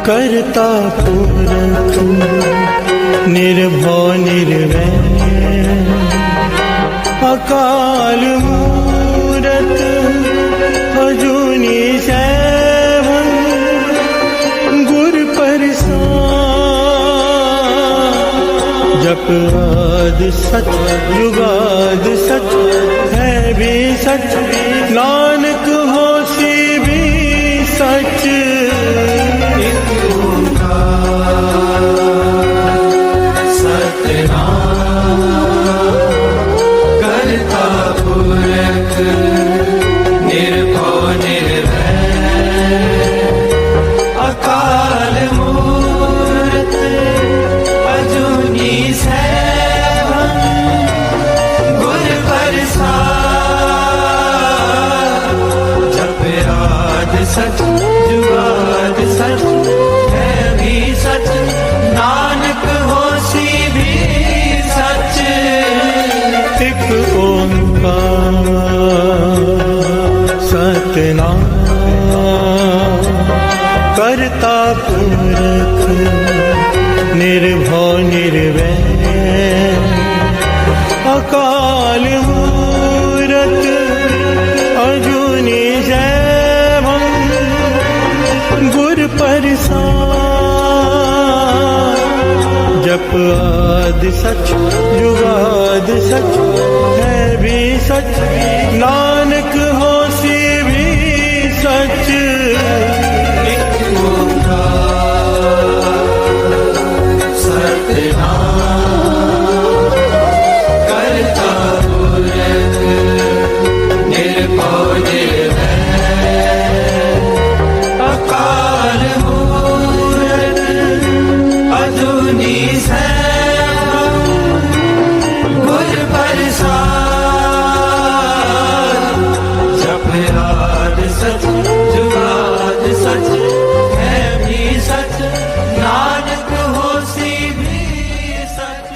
करता पुरख निर्भव निर्वैर अकाल मूरत अजूनी सैभं गुर प्रसाद जप आदि सच जुगाद सच है भी सच नानक होसी भी सच सच जुगाद सच है भी सच नानक होसी भी सच। एक ओंकार सतनाम करता पुरख निर्भव निर्वैर अकाल मूरत अजूनी गुर प्रसाद जप आदि सच जुगाद सच है भी सच नानक होसी भी सच। एक ओंकार सतनाम करता पुरख निर्भव निर्वैर अकाल मूरत अजूनी सैभं गुर प्रसाद जप आदि सच जुगाद सच है भी सच नानक होसी भी सच।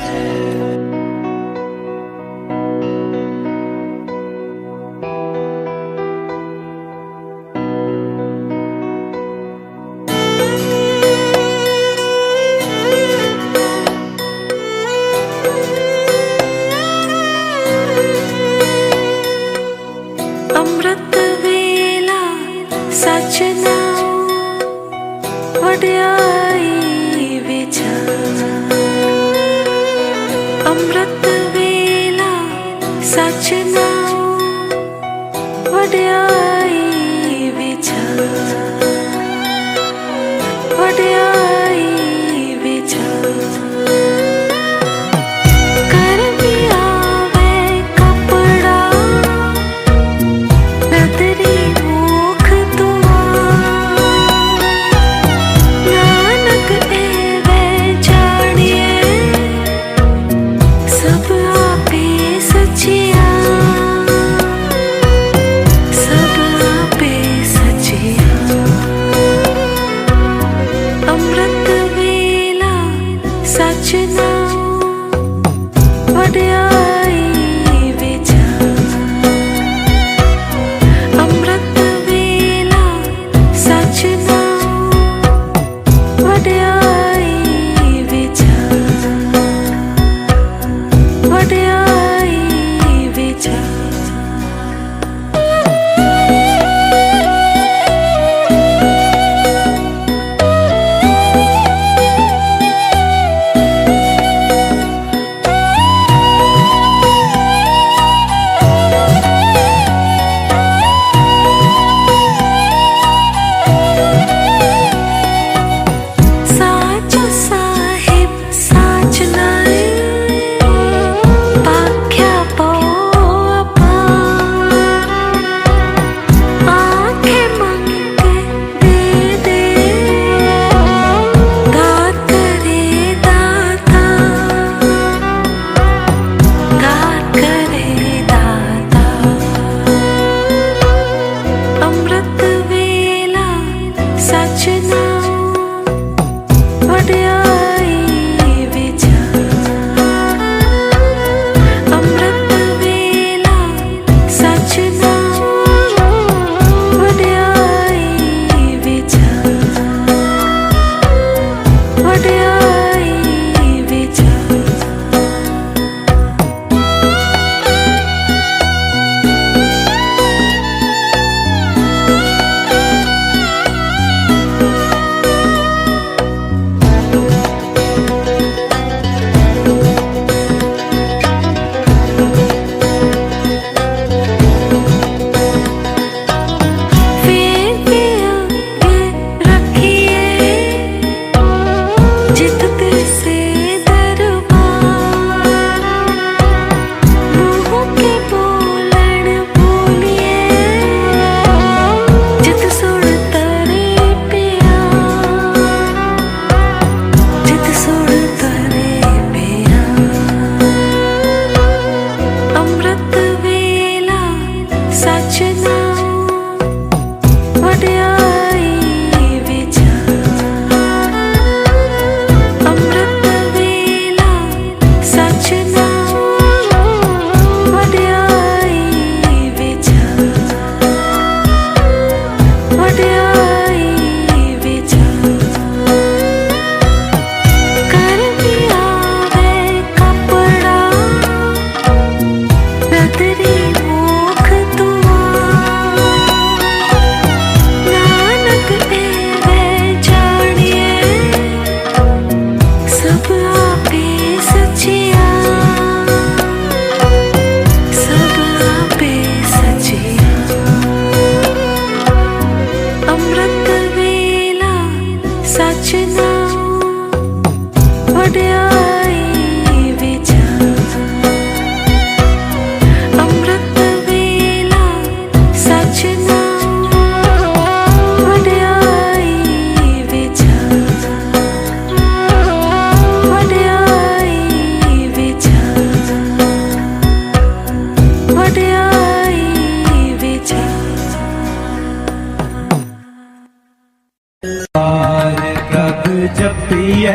जपिए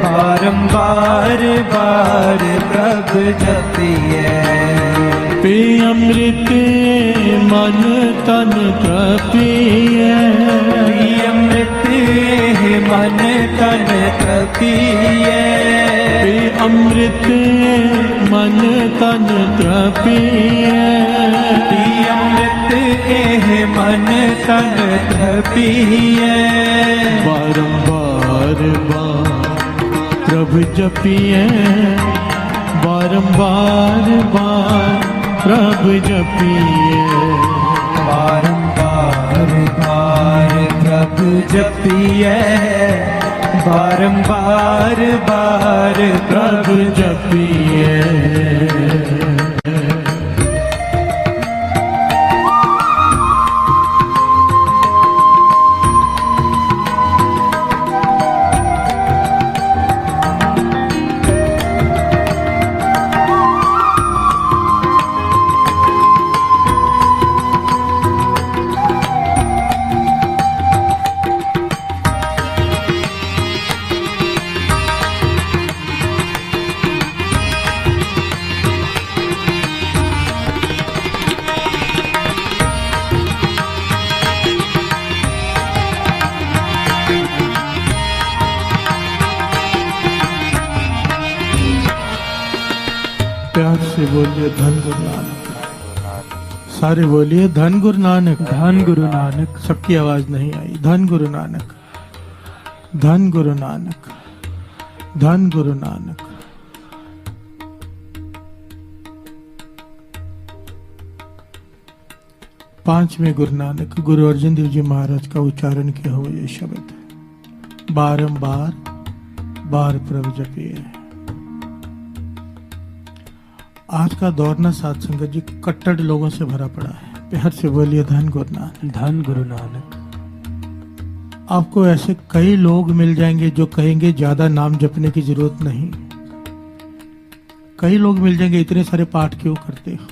बारंबार बार प्रभु जपिए पे अमृत मन तन तृपिए अमृत मन तन तृपिए अमृत मन तन तृपिए अमृत मन तन तृपिए बारंबार बार प्रभु जपिए बारंबार बार प्रभु जपिए बारंबार बार प्रभु जपिए बारंबार बार प्रभु जपिए प्यार से बोलिए धन गुरु नानक। सारे बोलिए धन गुरु नानक। धन गुरु नानक। सबकी आवाज नहीं आई। धन गुरु नानक, धन गुरु नानक, धन गुरु नानक। पांचवें गुरु नानक गुरु अर्जन देव जी महाराज का उच्चारण किया हुआ ये शब्द बारंबार बार प्रभु जपिए। आज का दौर ना साध संगत जी कट्टर लोगों से भरा पड़ा है। प्यार से बोलिए धन गुरु नानक। धन गुरु नानक। आपको ऐसे कई लोग मिल जाएंगे जो कहेंगे ज्यादा नाम जपने की जरूरत नहीं। कई लोग मिल जाएंगे इतने सारे पाठ क्यों करते हो,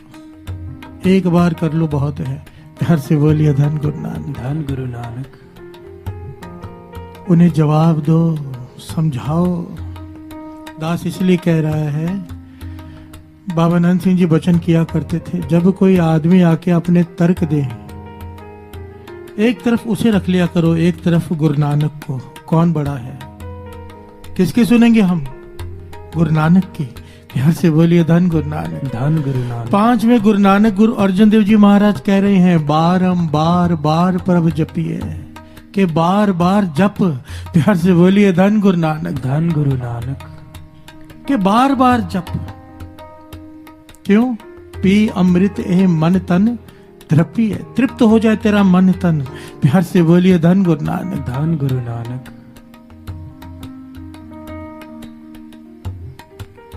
एक बार कर लो बहुत है। प्यार से बोलिए धन गुरु नानक। धन गुरु नानक। उन्हें जवाब दो, समझाओ। दास इसलिए कह रहा है, बाबा नंद सिंह जी वचन किया करते थे, जब कोई आदमी आके अपने तर्क दे, एक तरफ उसे रख लिया करो, एक तरफ गुरु नानक को। कौन बड़ा है? किसकी सुनेंगे हम? गुरु नानक की। प्यार से बोलिए धन गुरु नानक। धन गुरु नानक। पांचवें गुरु नानक गुरु अर्जन देव जी महाराज कह रहे हैं बारंबार बार प्रभु जपिए, के बार बार जप। प्यार से बोलिए धन गुरु नानक। धन गुरु नानक। के बार बार जप। क्यों? पी अमृत ए मन तन तृप्ति है, तृप्त हो जाए तेरा मन तन। प्यार से बोलिए धन गुरु नानक। धन गुरु नानक।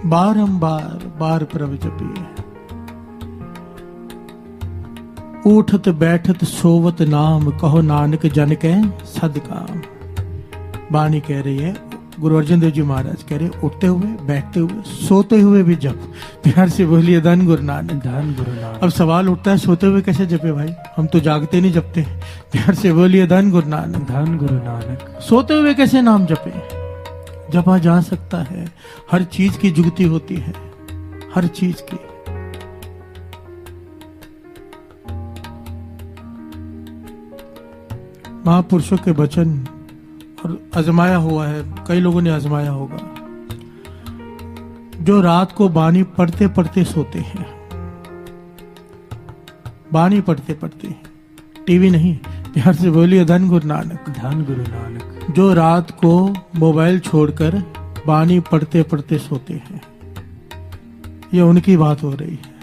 बारंबार बार प्रभु जपिए। उठत बैठत सोवत नाम, कहो नानक जन के सदकाम। बाणी कह रही है, गुरु अर्जन देव जी महाराज कह रहे, उठते हुए, बैठते हुए, सोते हुए भी जप। प्यार से बोलिए धन गुरु नानक। धन गुरु नानक। अब सवाल उठता है, सोते हुए कैसे जपे भाई? हम तो जागते नहीं जपते। प्यार से बोलिए धन गुरु नानक। धन गुरु नानक। सोते हुए कैसे नाम जपे? जपा जा सकता है, हर चीज की जुगती होती है, हर चीज की। महापुरुषों के वचन और आजमाया हुआ है, कई लोगों ने आजमाया होगा। जो रात को बानी पढ़ते पढ़ते सोते हैं, बानी पढ़ते पढ़ते, टीवी नहीं। प्यार से बोलिए धन गुरु नानक। धन गुरु नानक। जो रात को मोबाइल छोड़कर बानी पढ़ते पढ़ते सोते हैं, ये उनकी बात हो रही है।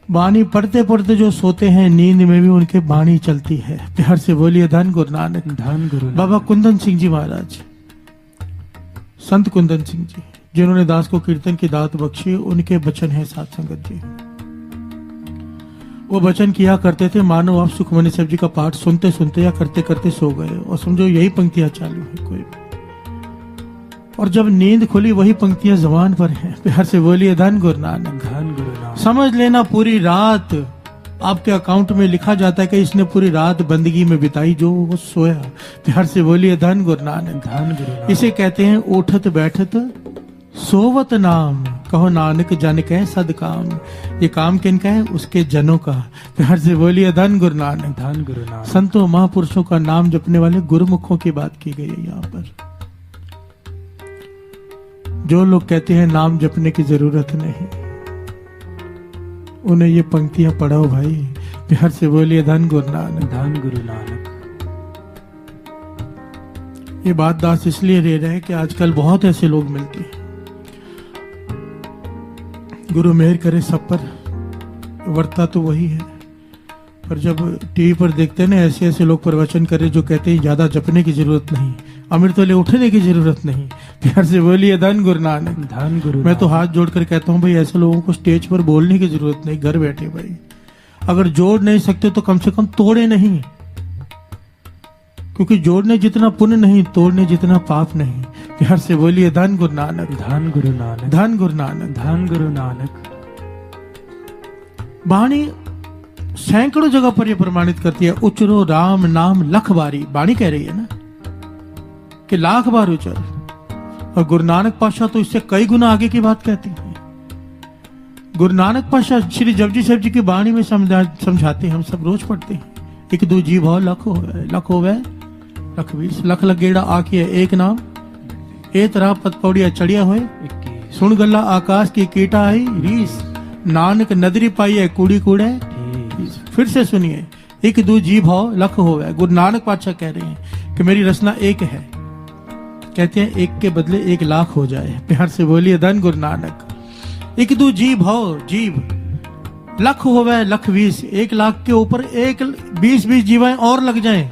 बानी पढ़ते पढ़ते जो सोते हैं, नींद में भी उनके बानी चलती है। प्यार से बोलिए धन गुरु नानक। धन गुरु नानक। बाबा कुंदन सिंह जी महाराज, संत कुंदन सिंह जी, जिन्होंने दास को कीर्तन की दात बख्शी, उनके वचन है साध संगत जी। वो वचन किया करते थे, मानो आप सुखमनी साहब जी का पाठ सुनते सुनते या करते करते सो गए और समझो यही पंक्तियां चालू है कोई, और जब नींद खुली वही पंक्तियां जबान पर हैं। प्यार से बोलिए धन गुरु नानक। धन गुरु नानक। समझ लेना पूरी रात आपके अकाउंट में लिखा जाता है कि इसने पूरी रात बंदगी में बिताई, जो वो सोया। प्यार से बोलिए धन गुरु नानक। धन गुरु नानक। इसे कहते हैं उठत बैठत सोवत नाम, कहो नानक जन कह सद काम। ये काम किनका है? उसके जनों का। प्यार से बोलिए धन गुरु नानक। धन गुरु नानक। संतों महापुरुषों का नाम जपने वाले गुरुमुखों की बात की गई है यहाँ पर। जो लोग कहते हैं नाम जपने की जरूरत नहीं, उन्हें ये पंक्तियां पढ़ाओ भाई। प्यार से बोलिए धन गुरु नानक। धन गुरु नानक। ये बात दास इसलिए ले रहे हैं कि आजकल बहुत ऐसे लोग मिलते हैं, गुरु मेहर करे सब पर, वर्ता तो वही है, पर जब टीवी पर देखते हैं ना ऐसे ऐसे लोग प्रवचन करे जो कहते हैं ज्यादा जपने की जरूरत नहीं, अमृत वाले उठने की जरूरत नहीं। प्यार से बोलिए धन गुरु नानक। धन गुरु। मैं तो हाथ जोड़कर कहता हूँ भाई ऐसे लोगों को स्टेज पर बोलने की जरूरत नहीं, घर बैठे भाई। अगर जोड़ नहीं सकते तो कम से कम तोड़े नहीं, क्योंकि जोड़ने जितना पुण्य नहीं, तोड़ने जितना पाप नहीं। प्यार से बोलिए धन गुरु नानक। धन गुरु नानक। धन गुरु नानक। धन गुरु नानक। वाणी सैकड़ों जगह पर यह प्रमाणित करती है, उचरो राम नाम लख बारी। वाणी कह रही है ना कि लाख बार उचर, और गुरु नानक पातशाह तो इससे कई गुना आगे की बात कहते हैं। गुरु नानक पातशाह श्री जपजी साहिब जी की वाणी में समझाते हैं, हम सब रोज पढ़ते हैं। एक दो जी भाव लख होवे, लख होवे लख 20, लख लगेड़ा आखिए एक नाम, ए तरह पत पौड़िया चढ़िया होए, 21। सुन गल्ला आकाश की कीटा आई रीस, नानक नदरी पाई है कूड़ी कूड़े। फिर से सुनिए, एक दो जी भाव लख होवे। गुरु नानक पातशाह कह रहे हैं कि मेरी रचना एक है, कहते हैं एक के बदले 1 लाख हो जाए। प्यार से बोलिए धन गुरु नानक। एक दो जी भाव जीव लख होवे लख 20, 1 लाख के ऊपर 20 जीवाएं और लग जाएं,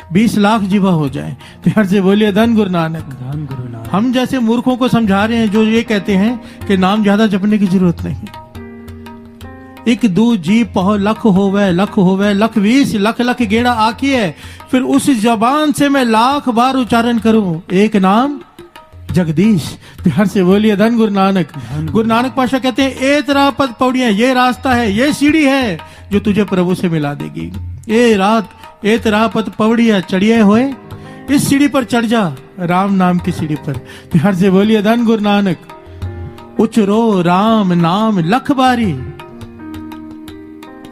20 लाख जीवा हो जाए। प्यार से बोलिए धन गुरु नानक। धन गुरु नानक। हम जैसे मूर्खों को समझा रहे हैं जो ये कहते हैं कि नाम ज्यादा जपने की जरूरत नहीं। एक दो जी पहो लख होवे लख 20, लख लख गेड़ा आखी है, फिर उस जबान से मैं लाख बार उच्चारण करूं एक नाम जगदीश। प्यार से बोलिए धन गुरु नानक। गुरु नानक पातशाह कहते हैं ए तेरा पद पौड़ियां, ये रास्ता है, ये सीढ़ी है जो तुझे प्रभु से मिला देगी। ए रात ए तेरा पद पौड़ियां चढ़िए होए, इस सीढ़ी पर चढ़ जा, राम नाम की सीढ़ी पर। प्यार से बोलिए धन गुरु नानक। उचरो राम नाम लख बारी,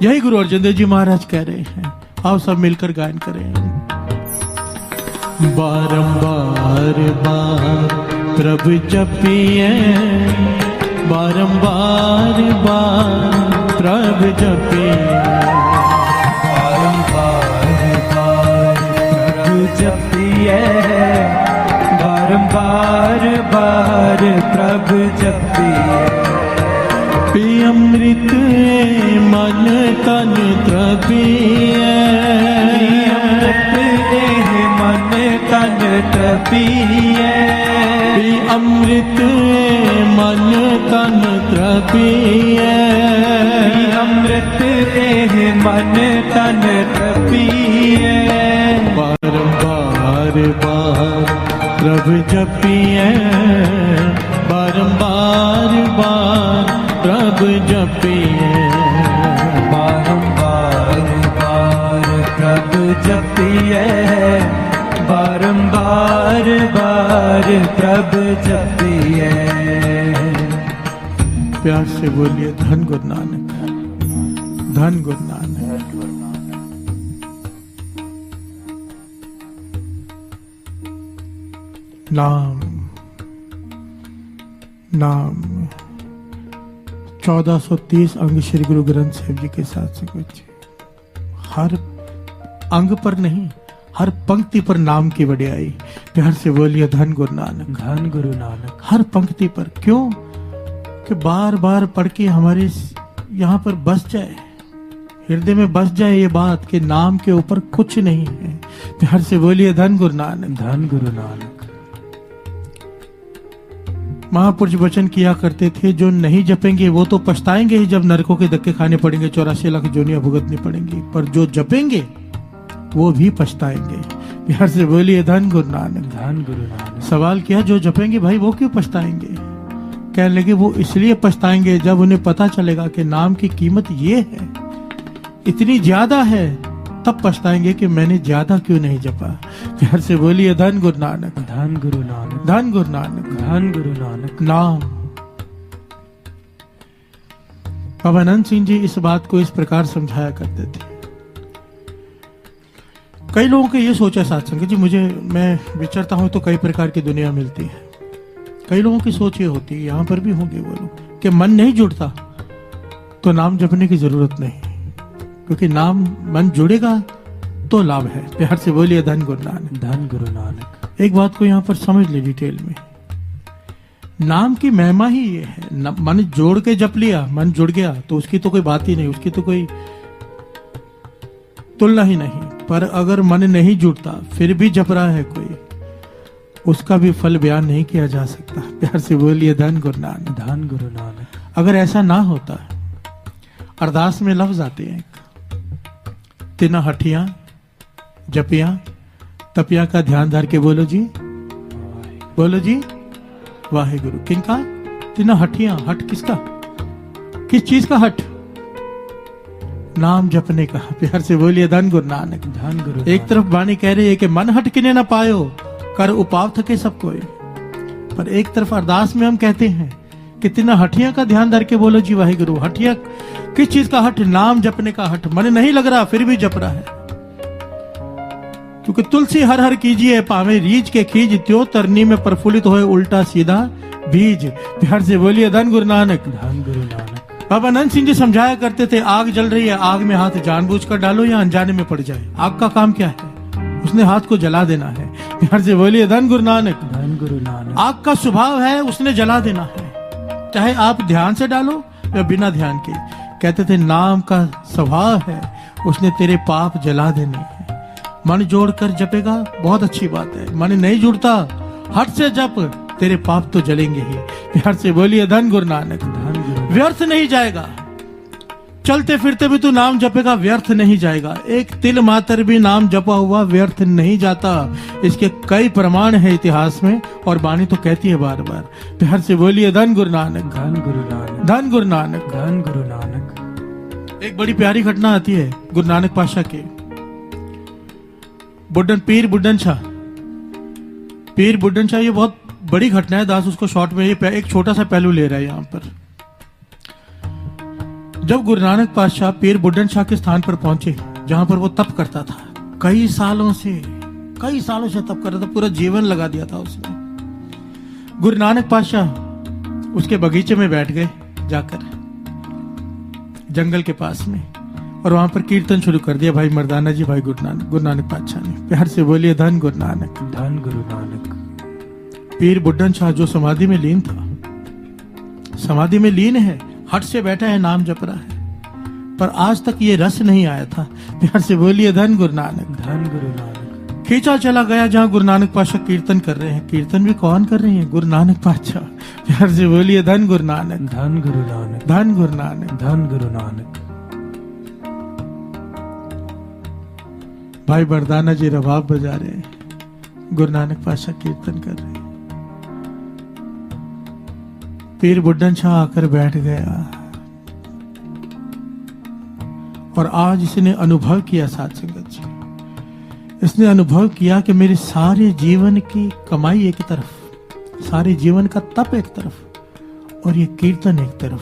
यही गुरु अर्जन देव जी महाराज कह रहे हैं। आओ सब मिलकर गायन करें। बारंबार बार प्रभु जपिए, बारंबार बार प्रभु जपिए, बारंबार बार प्रभु जपिए, बारंबार बार प्रभु जपिए। पी अमृत मन तन तृपिए, मन तन तृपिए, पी अमृत मन तन तृपिए, अमृत मन तन तृपिए। बारंबार बार प्रभु जपिए, बारंबार बार प्रभु जपिए, बारंबार बार प्रभु जपिए, बारंबार बार प्रभु जपिए। प्यार से बोलिए धन गुरु नानक। धन गुरु नानक। नाम नाम 1430 अंग श्री गुरु ग्रंथ साहिब जी के साथ से कुछ, हर अंग पर नहीं हर पंक्ति पर नाम की वड्याई। प्यार से बोलिए धन गुरु नानक। धन गुरु नानक। हर पंक्ति पर, क्यों कि बार बार पढ़ के हमारे यहाँ पर बस जाए, हृदय में बस जाए ये बात कि नाम के ऊपर कुछ नहीं है। प्यार से बोलिए धन गुरु नानक। धन गुरु नानक। महापुरुष वचन किया करते थे, जो नहीं जपेंगे वो तो पछताएंगे ही जब नरकों के धक्के खाने पड़ेंगे, 84 लाख जोनियां भुगतनी पड़ेंगी, पर जो जपेंगे वो भी पछताएंगे। प्यार से बोलिए धन गुरु नानक। धन गुरु नानक। सवाल किया, जो जपेंगे भाई वो क्यों पछताएंगे? कहने लगे वो इसलिए पछताएंगे जब उन्हें पता चलेगा कि नाम की कीमत ये है, इतनी ज्यादा है तब पछताएंगे कि मैंने ज्यादा क्यों नहीं जपा। प्यार से बोलिए धन गुरु नानक, धन गुरु नानक, धन गुरु नानक, धन गुरु नानक। नाम। बाबा अनंत सिंह जी इस बात को इस प्रकार समझाया करते थे। कई लोगों के ये सोचा सत्संग जी, मैं विचरता हूं तो कई प्रकार की दुनिया मिलती है। कई लोगों की सोच ये होती है, यहां पर भी होंगे वो लोग, कि मन नहीं जुड़ता तो नाम जपने की जरूरत नहीं, क्योंकि नाम मन जुड़ेगा तो लाभ है। प्यार से बोलिए धन गुरु नानक, धन गुरु नानक। एक बात को यहां पर समझ ले डिटेल में, नाम की महिमा ही ये है। मन जोड़ के जप लिया, मन जुड़ गया तो उसकी तो कोई बात ही नहीं, उसकी तो कोई तुलना ही नहीं। पर अगर मन नहीं जुड़ता फिर भी जप रहा है कोई, उसका भी फल बयान नहीं किया जा सकता। प्यार से बोलिए धन गुरु नानक, धन गुरु नानक। अगर ऐसा ना होता, अरदास में लफ्ज आते हैं, तिना हठियां जपियां तपिया का ध्यान धर के बोलो जी, बोलो जी वाहे गुरु। किनका? तिना हठियां। हट किसका? किस चीज का हट? नाम जपने का। प्यार से बोलिए धन गुरु नानक, धन गुरु। एक तरफ वाणी कह रही है कि मन हट किने ना पायो, कर उपाव थके सब कोई। पर एक तरफ अरदास में हम कहते हैं कि तिना हठियां का ध्यान धर के बोलो जी वाहे गुरु। हठियां किस चीज का हट? नाम जपने का हट। मन नहीं लग रहा फिर भी जप रहा है, क्योंकि तुलसी हर हर कीजिए पावे रीज के खीज, त्यो तरनी में प्रफुल्लित होए उल्टा सीधा बीज। प्यार से बोलिए धन गुरु नानक, धन गुरु नानक। बाबा अनंत सिंह जी समझाया करते थे, आग जल रही है, आग में हाथ जानबूझकर डालो या अनजाने में पड़ जाए, आग का काम क्या है? उसने हाथ को जला देना है। प्यार से बोलिए धन गुरु नानक, धन गुरु नानक। आग का स्वभाव है उसने जला देना है, चाहे आप ध्यान से डालो या बिना ध्यान के। कहते थे नाम का स्वभाव है उसने तेरे पाप जला देने हैं। मन जोड़कर जपेगा बहुत अच्छी बात है, मन नहीं जुड़ता हट से जप, तेरे पाप तो जलेंगे ही। प्यार से बोलिए धन गुरु नानक, धन गुरु। व्यर्थ नहीं जाएगा, चलते फिरते भी तू नाम जपेगा व्यर्थ नहीं जाएगा। एक तिल मात्र भी नाम जपा हुआ व्यर्थ नहीं जाता। इसके कई प्रमाण है इतिहास में और वाणी तो कहती है बार बार। प्यार से बोलिए धन गुरु नानक, धन गुरु नानक, धन गुरु नानक, धन गुरु नानक। एक बड़ी प्यारी घटना आती है गुरु नानक पातशाह के। पीर बुड्ढन शाह, पीर बुड्ढन शाह, ये बहुत बड़ी घटना है, दास उसको शॉर्ट में ये एक छोटा सा पहलू ले रहा है यहाँ पर। जब गुरु नानक पातशाह पीर बुड्ढन शाह के स्थान पर पहुंचे, जहां पर वो तप करता था, कई सालों से तप कर रहा था, पूरा जीवन लगा दिया था उसने। गुरु नानक पातशाह उसके बगीचे में बैठ गए जाकर, जंगल के पास में, और वहां पर कीर्तन शुरू कर दिया भाई मर्दाना जी, भाई गुरु नानक पातशाह ने। प्यार से बोलिए धन गुरु नानक, धन गुरु नानक। पीर बुड्ढन शाह जो समाधि में लीन था, समाधि में लीन है, हट से बैठा है, नाम जप रहा है, पर आज तक ये रस नहीं आया था। प्यार से बोलिए धन गुरु नानक, धन गुरु नानक। खींचा चला गया जहां गुरु नानक पातशाह कीर्तन कर रहे हैं। कीर्तन भी कौन कर रहे हैं? गुरु नानक पातशाह। प्यार से बोलिए धन गुरु नानक, धन गुरु नानक, धन गुरु नानक, धन गुरु नानक। भाई मर्दाना जी रबाब बजा रहे हैं, गुरु नानक पातशाह कीर्तन कर रहे हैं। पीर बुड्ढन शाह आकर बैठ गया और आज इसने अनुभव किया साथ संगत जी, इसने अनुभव किया कि मेरे सारे जीवन की कमाई एक तरफ, सारे जीवन का तप एक तरफ और ये कीर्तन एक तरफ।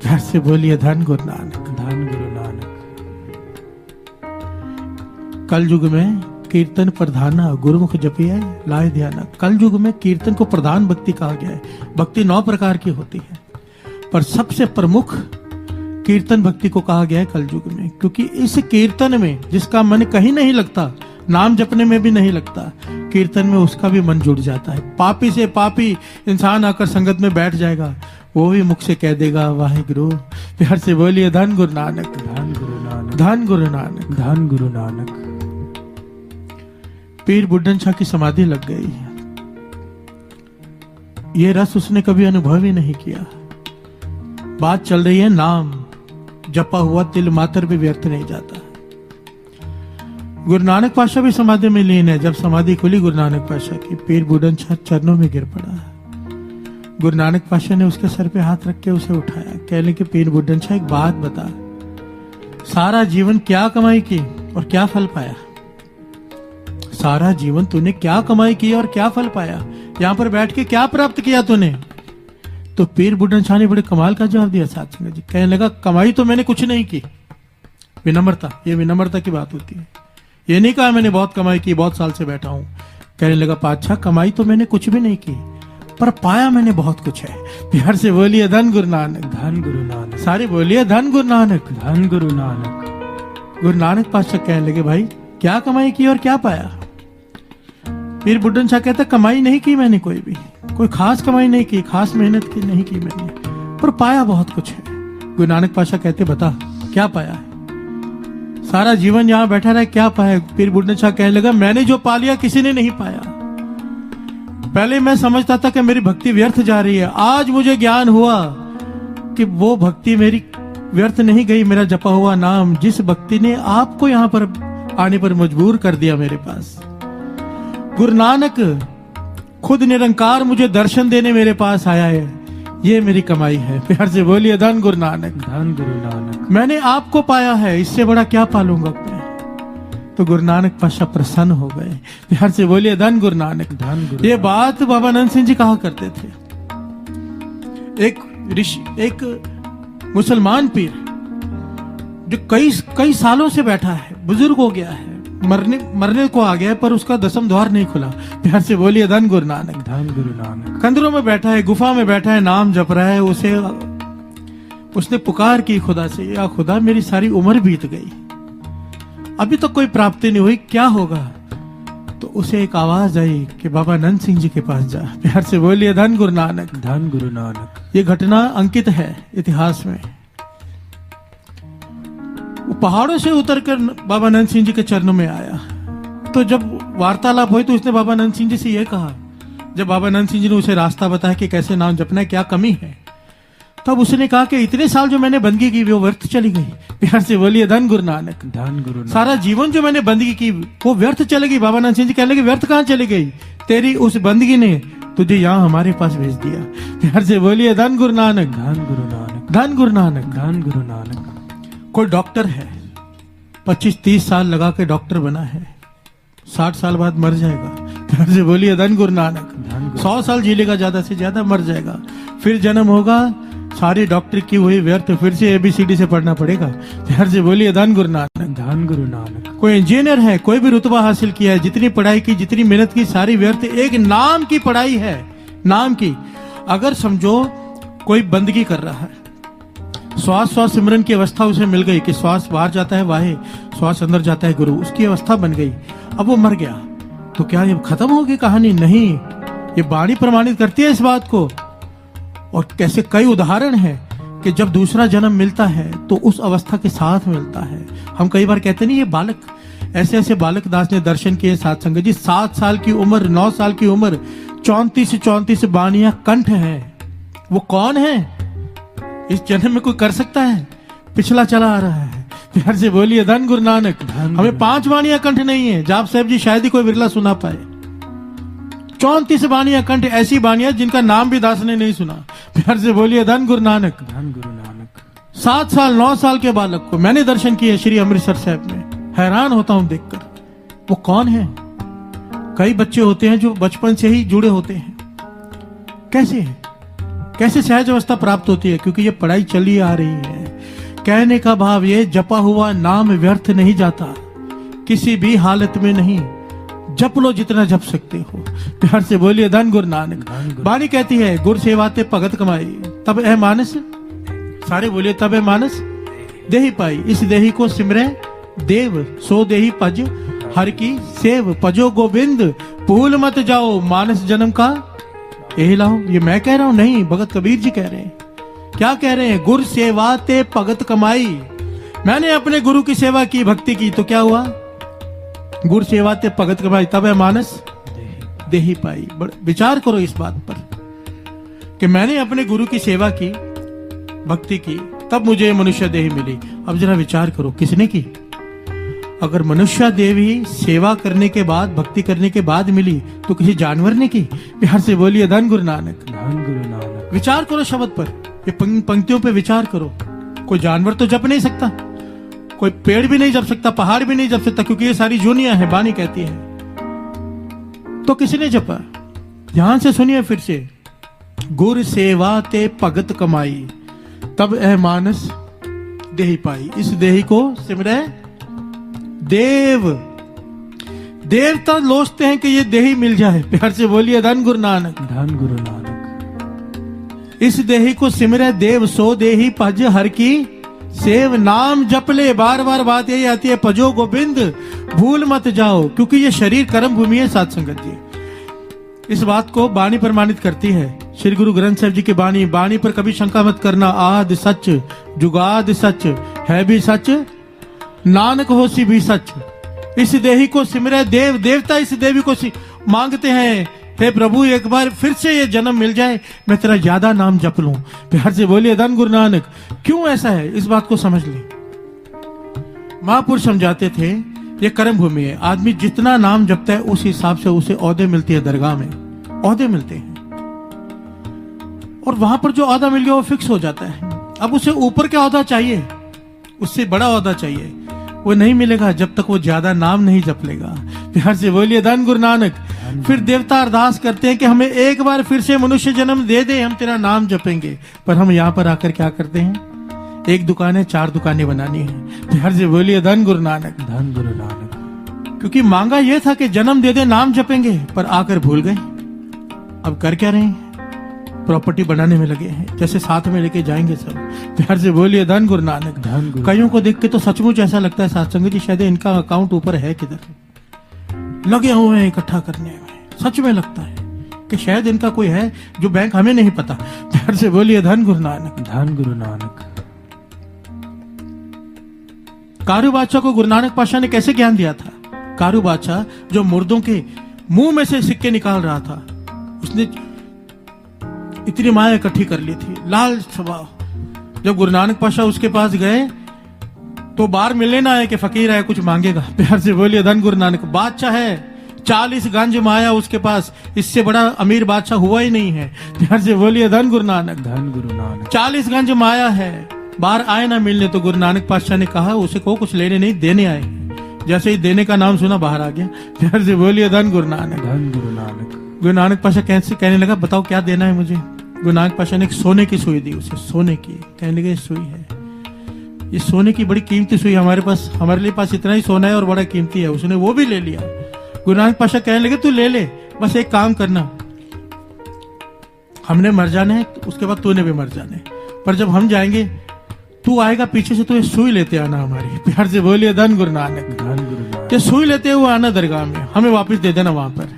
प्यार से बोलिए धन गुरु नानक, धन गुरु नानक। कल युग में कीर्तन प्रधाना गुरुमुख जपिए लाए ध्याना। कल युग में कीर्तन को प्रधान भक्ति कहा गया है। भक्ति 9 प्रकार की होती है, पर सबसे प्रमुख कीर्तन भक्ति को कहा गया है कल युग में, क्योंकि इस कीर्तन में जिसका मन कहीं नहीं लगता, नाम जपने में भी नहीं लगता, कीर्तन में उसका भी मन जुड़ जाता है। पापी से पापी इंसान आकर संगत में बैठ जाएगा, वो भी मुख से कह देगा वाहे गुरु। प्यार से बोलिए धन गुरु नानक, धन गुरु नानक, धन गुरु नानक, धन गुरु नानक। पीर बुड्ढन शाह की समाधि लग गई, ये रस उसने कभी अनुभव ही नहीं किया। बात चल रही है नाम, जपा हुआ तिल मात्र भी व्यर्थ नहीं जाता। गुरु नानक पातशाह भी समाधि में लीन है। जब समाधि खुली गुरु नानक पातशाह की, पीर बुड्ढन शाह चरणों में गिर पड़ा। गुरु नानक पातशाह ने उसके सर पे हाथ रख के उसे उठाया, कहने के पीर बुड्ढन शाह एक बात बता, सारा जीवन क्या कमाई की और क्या फल पाया? सारा जीवन तूने क्या कमाई की और क्या फल पाया? यहां पर बैठ के क्या प्राप्त किया तूने? तो पीर बुड्ढन शाह ने बड़े कमाल का जवाब दिया साथ संगत जी। कहने लगा कमाई तो मैंने कुछ नहीं की। विनम्रता, ये विनम्रता की बात होती है। ये नहीं कहा मैंने बहुत कमाई की, बहुत साल से बैठा हूं। कहने लगा पातशाह कमाई तो मैंने कुछ भी नहीं की, पर पाया मैंने बहुत कुछ है। प्यार से बोलिए धन गुरु नानक, धन गुरु नानक, सारे बोलिए धन गुरु नानक, धन गुरु नानक। गुरु नानक पातशाह कहने लगे भाई क्या कमाई की और क्या पाया? पीर बुड्ढन शाह कहता कमाई नहीं की मैंने, कोई खास कमाई नहीं की, खास मेहनत की नहीं की मैंने, पर पाया बहुत कुछ है। गुरु नानक पातशाह कहते बता क्या पाया है? सारा जीवन यहां बैठा रहा क्या पाया? पीर बुड्ढन शाह कहने लगा मैंने जो पा लिया किसी ने नहीं पाया। पहले मैं समझता था कि मेरी भक्ति व्यर्थ जा रही है, आज मुझे ज्ञान हुआ कि वो भक्ति मेरी व्यर्थ नहीं गई। मेरा जपा हुआ नाम जिस भक्ति ने आपको यहां पर आने पर मजबूर कर दिया मेरे पास। गुरु नानक खुद निरंकार मुझे दर्शन देने मेरे पास आया है, ये मेरी कमाई है। प्यार से बोलिए धन गुरु नानक, धन गुरु नानक। मैंने आपको पाया है, इससे बड़ा क्या पालूंगा मैं? तो गुरु नानक पातशाह प्रसन्न हो गए। प्यार से बोलिए धन गुरु नानक, धन गुरु। ये बात बाबा नंद सिंह जी कहा करते थे। एक मुसलमान पीर जो कई सालों से बैठा है, बुजुर्ग हो गया है, मरने को आ गया है, पर उसका दसम द्वार नहीं खुला। प्यार से बोलिए धन गुरु नानक, धन गुरु नानक। कंदरों में बैठा है, गुफा में बैठा है, नाम जप रहा है। उसने पुकार की खुदा से, या खुदा मेरी सारी उम्र बीत गई, अभी तक कोई प्राप्ति नहीं हुई, क्या होगा? तो उसे एक आवाज आई कि बाबा नंद सिंह जी के पास जा। प्यार से बोलिए धन गुरु नानक, धन गुरु नानक। ये घटना अंकित है इतिहास में। वो पहाड़ों से उतरकर बाबा नंद सिंह जी के चरणों में आया। तो जब वार्तालाप हुई तो उसने बाबा नंद सिंह जी से यह कहा, जब बाबा नंद सिंह जी ने उसे रास्ता बताया कि कैसे नाम जपना है, क्या कमी है, तब उसने कहा कि इतने साल जो मैंने बंदगी की वो व्यर्थ चली गई। प्यार से बोलिए धन गुरु नानक, धन गुरु नानक। सारा जीवन जो मैंने बंदगी की वो व्यर्थ चली गई। बाबा नंद सिंह जी कहने लगे व्यर्थ कहां चली गई? तेरी उस बंदगी ने तुझे यहाँ हमारे पास भेज दिया। प्यार से बोलिए धन गुरु नानक, धन गुरु नानक, धन गुरु नानक, धन गुरु नानक। कोई डॉक्टर है, 25-30 साल लगा के डॉक्टर बना है, 60 साल बाद मर जाएगा। प्यार से बोलिए धन गुरु नानक, 100 साल जी लेगा, ज्यादा से ज्यादा मर जाएगा, फिर जन्म होगा, सारी डॉक्टर की हुई व्यर्थ, फिर से ABCD से पढ़ना पड़ेगा। प्यार से बोलिए धन गुरु नानक, धन गुरु नानक। कोई इंजीनियर है, कोई भी रुतबा हासिल किया है, जितनी पढ़ाई की, जितनी मेहनत की, सारी व्यर्थ। एक नाम की पढ़ाई है, नाम की। अगर समझो कोई बंदगी कर रहा है, श्वास सिमरन की अवस्था उसे मिल गई कि श्वास बाहर जाता है वाहे, श्वास अंदर जाता है गुरु, उसकी अवस्था बन गई, अब वो मर गया, तो क्या ये खत्म होगी कहानी? नहीं, ये वाणी प्रमाणित करती है इस बात को। और कैसे कई उदाहरण हैं कि जब दूसरा जन्म मिलता है तो उस अवस्था के साथ मिलता है। हम कई बार कहते नहीं ये बालक, ऐसे बालक दास ने दर्शन किए साथ संगत जी। 7 साल की उम्र, 9 साल की उम्र, 34 बानियां कंठ हैं। वो कौन है? इस जन्म में कोई कर सकता है? पिछला चला आ रहा है। प्यार से बोलिए धन गुरु नानक। हमें 5 बानियां कंठ नहीं है, जाप साहब जी शायद ही कोई विरला सुना पाए। 34 बानियां कंठ, ऐसी बानियां जिनका नाम भी दास ने नहीं सुना। प्यार से बोलिए धन गुरु नानक, धन गुरु नानक। 7 साल 9 साल के बालक को मैंने दर्शन किए श्री अमृतसर साहब में, हैरान होता हूं देखकर। वो कौन है? कई बच्चे होते हैं जो बचपन से ही जुड़े होते हैं। कैसे सहज अवस्था प्राप्त होती है? क्योंकि ये पढ़ाई चली आ रही है। कहने का भाव ये, जपा हुआ नाम व्यर्थ नहीं जाता, किसी भी हालत में नहीं। जप लो जितना जप सकते हो। प्यार से बोलिए धन गुरु नानक। बानी कहती है गुर सेवाते भगत कमाई, तब है मानस, सारे बोलिए तब है मानस देही पाई। इस देही को सिमरे देव, सो देही पज हर की सेव। पजो गोविंद भूल मत जाओ, मानस जन्म का यही लाओ। ये मैं कह रहा हूं नहीं, भगत कबीर जी कह रहे हैं। क्या कह रहे हैं? गुर सेवाते भगत कमाई। मैंने अपने गुरु की सेवा की, भक्ति की, तो क्या हुआ? गुर सेवाते भगत कमाई, तब है मानस देही पाई। विचार करो इस बात पर कि मैंने अपने गुरु की सेवा की, भक्ति की, तब मुझे मनुष्य देही मिली। अब जरा विचार करो, किसने की? अगर मनुष्य देवी सेवा करने के बाद, भक्ति करने के बाद मिली, तो किसी जानवर ने की? प्यार से बोलिए धन गुरु नानक, धन गुरु नानक। विचार करो शब्द पर, ये पंक्तियों पे विचार करो। कोई जानवर तो जप नहीं सकता, कोई पेड़ भी नहीं जप सकता, पहाड़ भी नहीं जप सकता, क्योंकि ये सारी जूनियां हैं, वाणी कहती है। तो किसी ने जपा? ध्यान से सुनिए फिर से। गुर सेवा ते भगत कमाई, तब ए मानस देही पाई। इस देही को सिमरे देव। देवता लोचते हैं कि ये देही मिल जाए। प्यार से बोलिए धन गुरु नानक, धन गुरु नानक। इस देही को सिमरे देव, सो देही भज हर की सेव। नाम जप ले, बार बार बात यही आती है, भजो गोविंद भूल मत जाओ, क्योंकि ये शरीर कर्म भूमि है। साथ संगत जी, इस बात को बाणी प्रमाणित करती है। श्री गुरु ग्रंथ साहिब जी की बाणी, बाणी पर कभी शंका मत करना। आदि सच जुगाद सच, है भी सच नानक होसी भी सच। इस देही को सिमरे देव। देवता इस देवी को मांगते हैं, हे प्रभु एक बार फिर से ये जन्म मिल जाए, मैं तेरा ज्यादा नाम जप लूं। प्यार से बोलिए धन गुरु नानक। क्यों ऐसा है, इस बात को समझ ले। महापुरुष समझाते थे ये कर्म भूमि है। आदमी जितना नाम जपता है उस हिसाब से उसे ओहदे मिलती है, दरगाह में ओहदे मिलते हैं, और वहां पर जो ओहदा मिल गया वो फिक्स हो जाता है। अब उसे ऊपर का ओहदा चाहिए, उससे बड़ा ओहदा चाहिए, वो नहीं मिलेगा जब तक वो ज्यादा नाम नहीं जप लेगा। प्यार से बोलिए धन गुरु नानक। फिर देवता अरदास करते हैं कि हमें एक बार फिर से मनुष्य जन्म दे दे, हम तेरा नाम जपेंगे। पर हम यहाँ पर आकर क्या करते हैं? एक दुकान है, 4 दुकानें बनानी है। प्यार से बोलिए धन गुरु नानक, धन गुरु नानक। क्योंकि मांगा यह था कि जन्म दे दे, नाम जपेंगे, पर आकर भूल गए। अब कर क्या रहे हैं? प्रॉपर्टी बनाने में लगे हैं, जैसे साथ में लेके जाएंगे सब। प्यार से बोलिए धन गुरु नानक, धन गुरु। कईयों को देख के तो सचमुच ऐसा लगता है सत्संग जी शायद इनका अकाउंट ऊपर है, किधर लगे हुए हैं इकट्ठा करने में। सच में लगता है कि शायद इनका कोई है जो बैंक हमें नहीं पता। प्यार से बोलिए धन गुरु नानक, धन गुरु नानक। कारू बादशाह को गुरु नानक पातशाह ने कैसे ज्ञान दिया था? कारू बादशाह जो मुर्दों के मुंह में से सिक्के निकाल रहा था, उसने इतनी माया इकट्ठी कर ली थी, लाल स्वभाव। जब गुरु नानक पातशाह उसके पास गए तो बाहर मिलने ना आए कि फकीर है कुछ मांगेगा। प्यार से बोलिए धन गुरु नानक। बादशाह है, 40 गंज माया उसके पास, इससे बड़ा अमीर बादशाह हुआ ही नहीं है। प्यार से बोलिए धन गुरु नानक, धन गुरु नानक। 40 गंज माया है, बाहर आए ना मिलने। तो गुरु नानक पातशाह ने कहा उसे को कुछ लेने नहीं, देने आए। जैसे ही देने का नाम सुना बाहर आ गया। प्यार से बोलिए धन गुरु नानक, धन गुरु नानक। गुरु नानक पातशाह कैसे कहने लगा, बताओ क्या देना है मुझे? गुरु नानक पातशाह ने एक सोने की सुई दी उसे, सोने की। कहने लगे सुई है, ये सोने की बड़ी कीमती सुई, हमारे पास इतना ही सोना है और बड़ा कीमती है। उसने वो भी ले लिया। गुरु नानक पातशाह कहने लगे तू ले ले, बस एक काम करना, हमने मर जाना है, उसके बाद तूने भी मर जाना है, पर जब हम जाएंगे तू आएगा पीछे से, तो ये सुई लेते आना हमारी। प्यार से बोलिए धन गुरु नानक, धन गुरु नानक। ये सुई लेते हुए आना दरगाह में, हमें वापस दे देना वहां पर।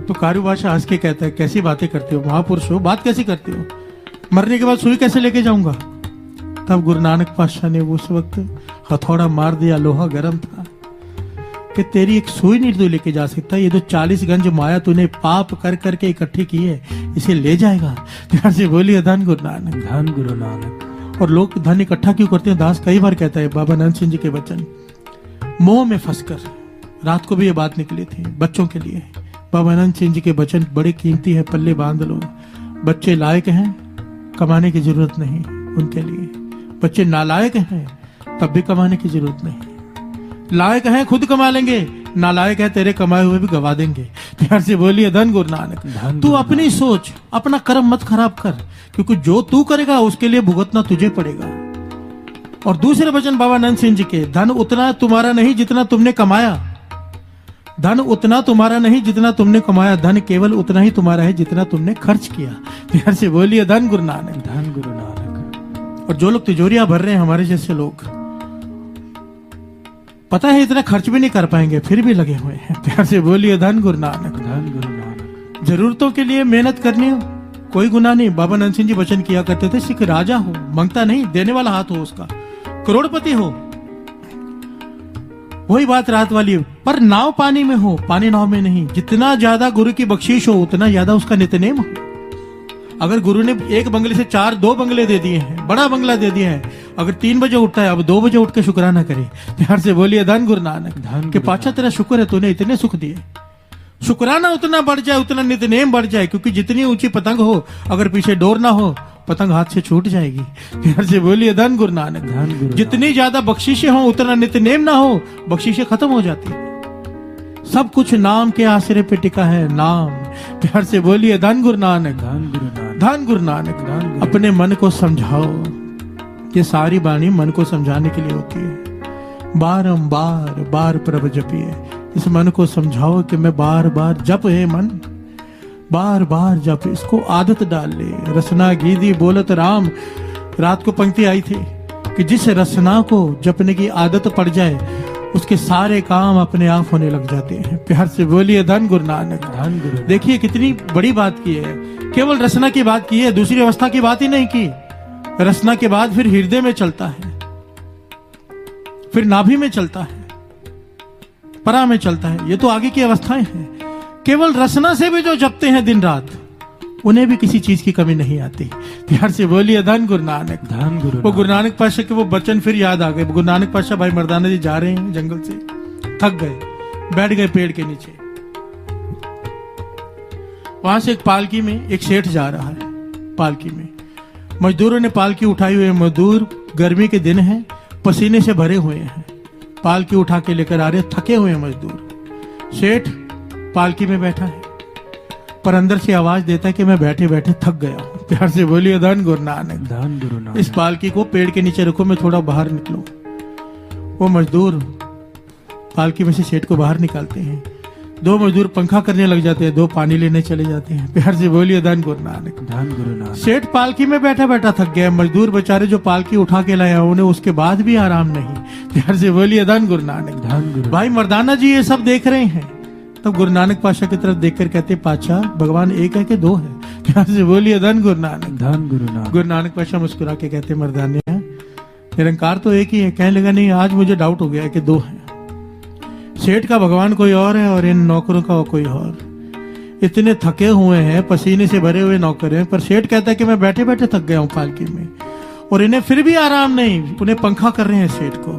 तो कारू बादशाह हंस के कहता है कैसी बातें करते हो, महापुरुष हो, बात कैसी करते हो, मरने के बाद सुई कैसे लेके जाऊंगा? तब गुरु नानक पातशाह ने उस वक्त हथौड़ा मार दिया, लोहा गर्म था, कि तेरी एक सुई नहीं तू लेके जा सकता, ये तो 40 गंज माया तूने पाप कर करके इकट्ठी की है, इसे ले जाएगा। प्यार से बोलिए धन गुरु नानक, धन गुरु नानक। और लोग धन इकट्ठा क्यों करते हैं? दास कई बार कहता है, बाबा नंद सिंह जी के वचन, मोह में फंसकर। रात को भी ये बात निकली थी बच्चों के लिए। बाबा नंद सिंह जी के वचन बड़े कीमती है, पल्ले बांध लो। बच्चे लायक हैं, कमाने की जरूरत नहीं उनके लिए। बच्चे नालायक हैं, तब भी कमाने की जरूरत नहीं। लायक हैं खुद कमा लेंगे, नालायक है तेरे कमाए हुए भी गवा देंगे। प्यार से बोलिए धन गुरु नानक। तू अपनी सोच, अपना कर्म मत खराब कर, क्योंकि जो तू करेगा उसके लिए भुगतना तुझे पड़ेगा। और दूसरे वचन बाबा नंद सिंह जी के, धन उतना तुम्हारा नहीं जितना तुमने कमाया, धन उतना तुम्हारा नहीं जितना तुमने कमाया, धन केवल उतना ही तुम्हारा है जितना तुमने खर्च किया। प्यार से बोलिए धन गुरु नानक, धन गुरु नानक। और जो लोग तिजोरियां भर रहे हैं, हमारे जैसे लोग, पता है इतना खर्च भी नहीं कर पाएंगे, फिर भी लगे हुए हैं। प्यार से बोलिए धन गुरु नानक, धन गुरु नानक। जरूरतों के लिए मेहनत करनी हो, कोई गुनाह नहीं। बाबा नंद सिंह जी वचन किया करते थे, सिख राजा हो, मांगता नहीं, देने वाला हाथ हो उसका, करोड़पति हो, वही बात रात वाली, पर नाव पानी में हो, पानी नाव में नहीं। जितना ज्यादा गुरु की बख्शीश हो उतना ज्यादा उसका नित्यनेम हो। अगर गुरु ने एक बंगले से 2 बंगले दे दिए हैं, बड़ा बंगला दे दिया है, अगर 3 बजे उठता है, अब 2 बजे उठ के शुक्राना करे। प्यार से बोलिए धन गुरु नानक, कि पाछा तेरा शुक्र है, तूने इतने सुख दिए। शुक्राना उतना बढ़ जाए, उतना नित्यनेम बढ़ जाए, क्योंकि जितनी ऊंची पतंग हो, अगर पीछे डोर ना हो, पतंग हाथ से छूट जाएगी। प्यार से बोलिए धन गुरु नानक। धन गुरु जितनी ज्यादा बख्शिशें हो उतना नित्यनेम ना हो, बख्शिशें खत्म हो जाती है। सब कुछ नाम के आश्रय पे टिका है, नाम। प्यार से बोलिए धन गुरु नानक। धन गुरु नानक। धन गुरु नानक। धन गुरु। अपने मन को समझाओ। ये सारी बाणी मन को समझाने के लिए होती है। बारंबार बार प्रभ जपिए। इस मन को समझाओ कि मैं बार बार जप है मन, बार बार जप। इसको आदत डाल ले। रसना गीदी बोलत राम। रात को पंक्ति आई थी कि जिस रसना को जपने की आदत पड़ जाए उसके सारे काम अपने आप होने लग जाते हैं। प्यार से बोलिए धन गुरु नानक। धन गुरु। देखिए कितनी बड़ी बात की है। केवल रसना की बात की है, दूसरी अवस्था की बात ही नहीं की। रसना के बाद फिर हृदय में चलता है, फिर नाभि में चलता है, परा में चलता है। ये तो आगे की अवस्थाएं हैं। केवल रसना से भी जो जपते हैं दिन रात, उन्हें भी किसी चीज की कमी नहीं आती। प्यार से बोलिए धन गुरु नानक। धन गुरु। वो गुरु नानक पातशाह के वो वचन फिर याद आ गए। गुरु नानक पातशाह भाई मर्दाना जी जा रहे हैं जंगल से, थक गए, बैठ गए पेड़ के नीचे। वहां से एक पालकी में एक सेठ जा रहा है। पालकी में मजदूरों ने पालकी उठाई हुई है। मजदूर, गर्मी के दिन है, पसीने से भरे हुए हैं, पालकी उठा के लेकर आ रहे, थके हुए हैं मजदूर। सेठ पालकी में बैठा है, पर अंदर से आवाज देता है कि मैं बैठे बैठे थक गया हूं। प्यार से बोलिए धन गुरु नानक। धन गुरु नानक। इस पालकी को पेड़ के नीचे रखो, मैं थोड़ा बाहर निकलूं। वो मजदूर पालकी में से सेठ को बाहर निकालते हैं। दो मजदूर पंखा करने लग जाते हैं, दो पानी लेने चले जाते हैं। प्यार से बोलिए धन गुरु नानक। धन गुरु नानक। सेठ पालकी में बैठा बैठा थक गया। मजदूर बेचारे जो पालकी उठा के लाया उन्हें उसके बाद भी आराम नहीं। प्यार से बोलिए धन गुरु नानक। धन गुरु। भाई मर्दाना जी ये सब देख रहे हैं। तब गुरु नानक पातशाह की तरफ देखकर कहते, पातशाह भगवान एक है कि दो है? प्यार से बोलिए धन गुरु नानक। धन गुरु नानक। गुरु नानक पातशाह मुस्कुरा के कहते, मर्दाने निरंकार तो एक ही है। कहने लगा नहीं, आज मुझे डाउट हो गया कि दो है। सेठ का भगवान कोई और है और इन नौकरों का कोई और। इतने थके हुए हैं, पसीने से भरे हुए नौकर हैं, पर सेठ कहता है कि मैं बैठे बैठे थक गया हूं पालकी में, और इन्हें फिर भी आराम नहीं। उन्हें पंखा कर रहे हैं सेठ को।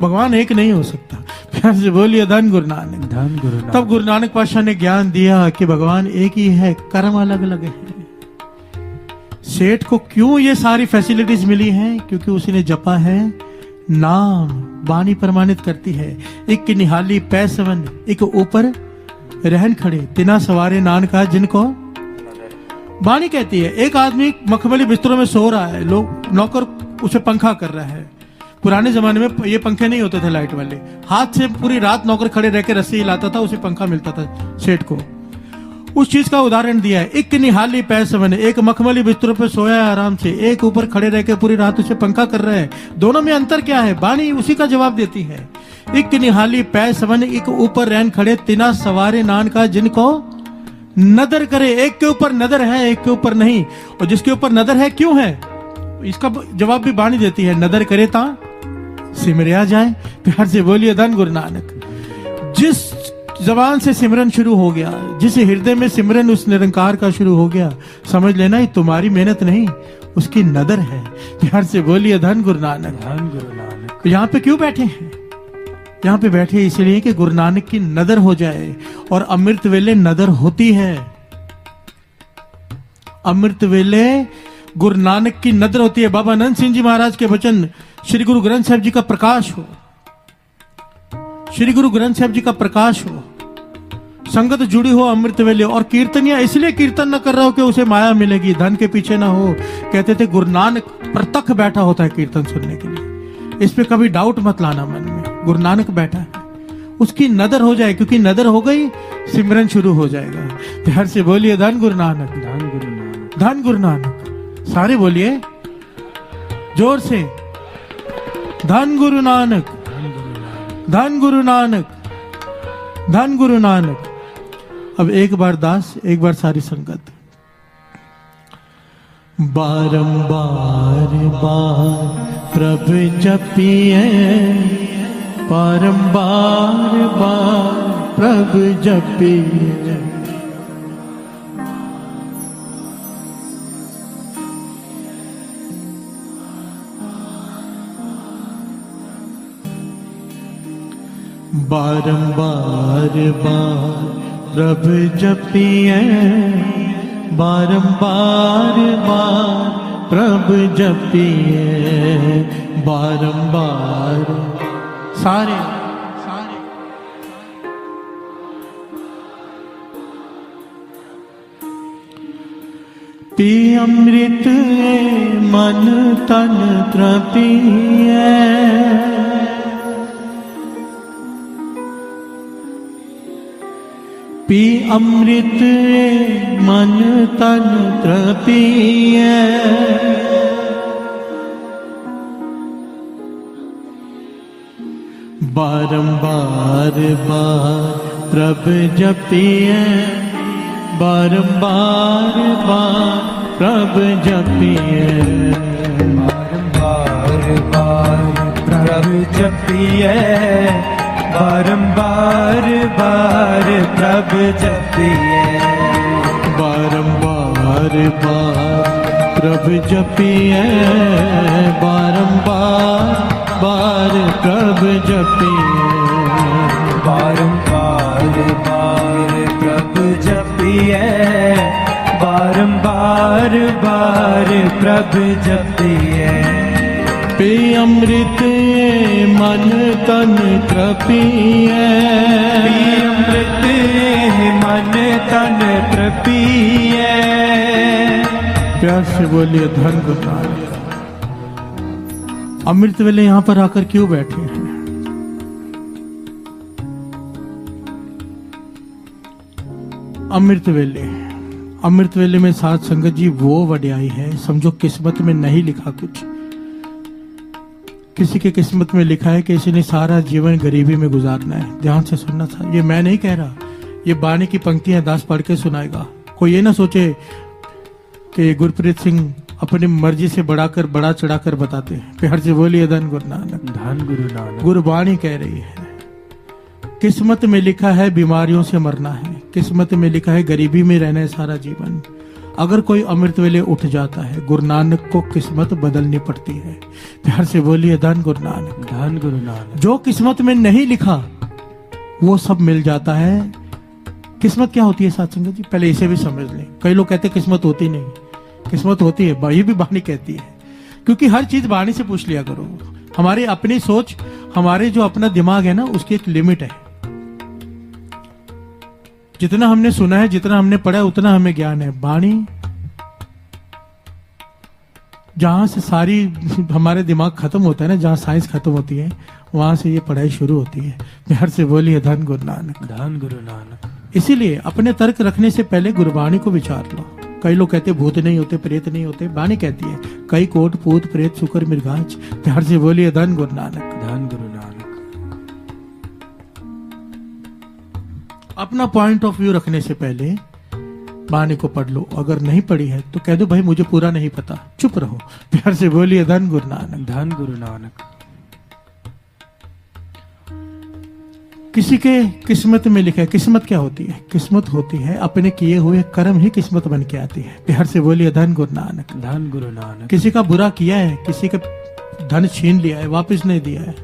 भगवान एक नहीं हो सकता। प्यार से बोलिए धन गुरु नानक। धन गुरु नानक। तब गुरु नानक पातशाह ने ज्ञान दिया कि भगवान एक ही है, कर्म अलग अलग है। सेठ को क्यों ये सारी फैसिलिटीज मिली हैं? क्योंकि उसने जपा है नाम। वाणी प्रमाणित करती है, एक की निहाली पै सवन, एक ऊपर रहन खड़े, तिना सवारे नानका जिनको। वाणी कहती है, एक आदमी मखमली बिस्तरों में सो रहा है, लोग नौकर उसे पंखा कर रहा है। पुराने जमाने में ये पंखे नहीं होते थे लाइट वाले, हाथ से पूरी रात नौकर खड़े रह के रस्सी हिलाता था, उसे पंखा मिलता था सेठ को। उस चीज का उदाहरण दिया है। एक निहाली पैसे बने, एक मखमली बिस्तरों पे सोया है आराम से, एक ऊपर खड़े रह के पूरी रात उसे पंखा कर रहे हैं। दोनों में अंतर क्या है? वाणी उसी का जवाब देती है। एक निहाली पैसे बने, एक ऊपर रहन खड़े, तिना सवारे नान का जिनको नदर करे। एक के ऊपर नदर है, एक के ऊपर नहीं। और जिसके ऊपर नदर है क्यों है, इसका जवाब भी वाणी देती है। नदर करे ता सिमरिया जाए। प्यार से बोलिए धन गुरु नानक। जिस जबान से सिमरन शुरू हो गया, जिस हृदय में सिमरन उस निरंकार का शुरू हो गया, समझ लेना ये तुम्हारी मेहनत नहीं, उसकी नदर है। प्यार से बोलिए धन गुरु नानक। धन गुरु नानक। यहाँ पे क्यों बैठे हैं? यहाँ पे बैठे इसलिए कि गुरु नानक की नदर हो जाए। और अमृत वेले नदर होती है। अमृत वेले गुरु नानक की नदर होती है। बाबा आनंद सिंह जी महाराज के वचन, श्री गुरु ग्रंथ साहिब जी का प्रकाश हो, श्री गुरु ग्रंथ साहिब जी का प्रकाश हो, संगत जुड़ी हो अमृत वेले। और कीर्तनिया इसलिए कीर्तन न कर रहा हो कि उसे माया मिलेगी, धन के पीछे ना हो। कहते थे गुरु नानक प्रत्यक्ष बैठा होता है कीर्तन सुनने के लिए। इस पे कभी डाउट मत लाना मन में। गुरु नानक बैठा है, उसकी नदर हो जाए, क्योंकि नदर हो गई सिमरन शुरू हो जाएगा। प्यार से बोलिए धन गुरु नानक। धन गुरु नानक। धन गुरु नानक। सारे बोलिए जोर से, धन गुरु नानक, धन गुरु नानक, धन गुरु नानक। अब एक बार दास, एक बार सारी संगत। बारंबार बार प्रभु जपिए, बारंबार बार प्रभु जपिए। बारंबार बार प्रभु जपिए, बारंबार बार प्रभु जपिए बारंबार। सारे पी अमृत मन तन तृपिए, पी अमृत मन तन तृपिए, बारंबार बार प्रभु जपिए बारंबार बार प्रभु जपिए, बारंबार बार प्रभु जपिए, बारंबार बार प्रभु जपिए, बारंबार बार प्रभु जपिए, बारंबार बार प्रभु जपिए, बारंबार बार प्रभु जपिए, बारंबार बार प्रभु जपिए, पी अमृत मन तन तृपिए, पी अमृत मन तन तृपिए। प्यार से बोलिए धन गुरु। अमृत वेले यहां पर आकर क्यों बैठे हैं? अमृत वेले, अमृत वेले में साथ संगत जी वो वड्याई है, समझो किस्मत में नहीं लिखा कुछ। किसी के किस्मत में लिखा है कि इसने सारा जीवन गरीबी में गुजारना है। ध्यान से सुनना था, ये मैं नहीं कह रहा, ये बानी की पंक्तियां दास पढ़ के सुनाएगा। कोई ये ना सोचे कि गुरप्रीत सिंह अपनी मर्जी से बढ़ाकर बड़ा चढ़ाकर बताते हैं। प्यार से बोलिए धन गुरु नानक। धन गुरु नानक। गुरबाणी कह रही है किस्मत में लिखा है बीमारियों से मरना है, किस्मत में लिखा है गरीबी में रहना है सारा जीवन। अगर कोई अमृत वेले उठ जाता है, गुरु नानक को किस्मत बदलनी पड़ती है। प्यार से बोलिए धन गुरु नानक। धन गुरु नानक। जो किस्मत में नहीं लिखा वो सब मिल जाता है। किस्मत क्या होती है साथ संगत जी, पहले इसे भी समझ लें। कई लोग कहते हैं किस्मत होती नहीं, किस्मत होती है। ये भी बानी कहती है, क्योंकि हर चीज बानी से पूछ लिया करो। हमारी अपनी सोच, हमारे जो अपना दिमाग है ना, उसकी एक लिमिट है। जितना हमने सुना है, जितना हमने पढ़ा है, उतना हमें ज्ञान है। बानी जहां से सारी हमारे दिमाग खत्म होता है ना, जहां साइंस खत्म होती है, वहां से ये पढ़ाई शुरू होती है। प्यार से बोलिए धन गुरु नानक। धन गुरु नानक। इसीलिए अपने तर्क रखने से पहले गुरबाणी को विचार लो। कई लोग कहते भूत नहीं होते, प्रेत नहीं होते। बानी कहती है कई कोट पूत प्रेत शुकर मृगांच। प्यार से बोलिए धन गुरु नानक। धन गुरु नानक। अपना पॉइंट ऑफ व्यू रखने से पहले बानी को पढ़ लो। अगर नहीं पढ़ी है तो कह दो भाई मुझे पूरा नहीं पता, चुप रहो। प्यार से बोलिए धन गुरु नानक। धन गुरु नानक। किसी के किस्मत में लिखा है। किस्मत क्या होती है? किस्मत होती है अपने किए हुए कर्म ही किस्मत बन के आती है। प्यार से बोलिए धन गुरु नानक। धन गुरु नानक। किसी का बुरा किया है, किसी का धन छीन लिया है, वापस नहीं दिया है,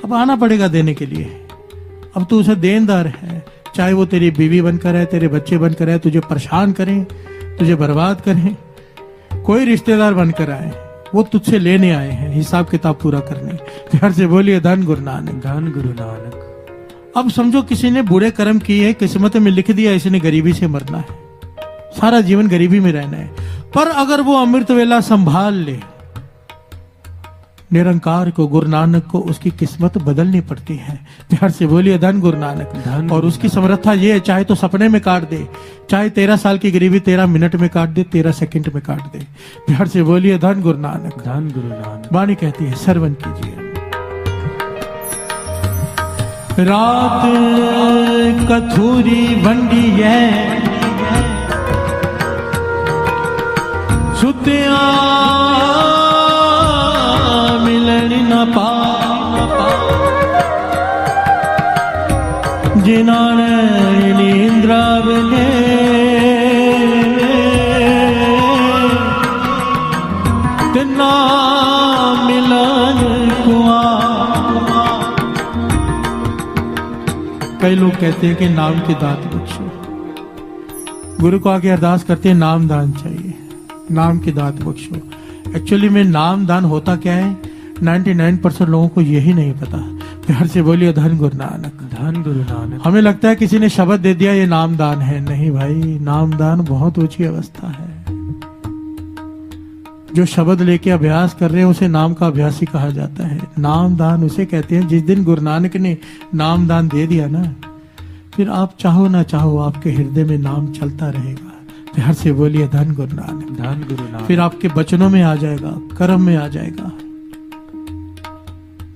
अब आना पड़ेगा देने के लिए। अब तू उसे देनदार है, चाहे वो तेरी बीवी बनकर है, तेरे बच्चे बनकर है, तुझे परेशान करें, तुझे बर्बाद करें, कोई रिश्तेदार बनकर आए, वो तुझसे लेने आए हैं हिसाब किताब पूरा करने। प्यार से बोलिए धन गुरु नानक। धन गुरु नानक। अब समझो किसी ने बुरे कर्म किए, किस्मत में लिख दिया इसने गरीबी से मरना है, सारा जीवन गरीबी में रहना है। पर अगर वो अमृत वेला संभाल ले निरंकार को, गुरु नानक को, उसकी किस्मत बदलनी पड़ती है। प्यार से बोलिए धन गुरु नानक। और उसकी समर्था ये है, चाहे तो सपने में काट दे, चाहे 13 साल की गरीबी 13 मिनट में काट दे, 13 सेकंड में काट दे। प्यार से बोलिए धन गुरु नानक। धन गुरु नानक। वाणी कहती है सरवन कीजिए। रात कथूरी बंडी है सुतिया मिलन न पा, जिन्होंने नींद्रा बने तिना मिलन कुआ। कई लोग कहते हैं कि नाम की दात बख्शो। गुरु को आगे अरदास करते हैं नाम दान चाहिए, नाम की दात बख्शो। एक्चुअली में नाम दान होता क्या है, 99% लोगों को यही नहीं पता। प्यार से बोलिए धन गुरु नानक। धन गुरु नानक। हमें लगता है किसी ने शब्द दे दिया ये नाम दान है, नहीं भाई, नाम दान बहुत ऊंची अवस्था है। जो शब्द लेके अभ्यास कर रहे हैं उसे नाम का अभ्यासी कहा जाता है। नाम दान उसे कहते हैं जिस दिन गुरु नानक ने नाम दान दे दिया ना, फिर आप चाहो ना चाहो आपके हृदय में नाम चलता रहेगा। प्यार से बोलिए धन गुरु नानक। धन गुरु नानक। फिर आपके बचनों में आ जाएगा, कर्म में आ जाएगा,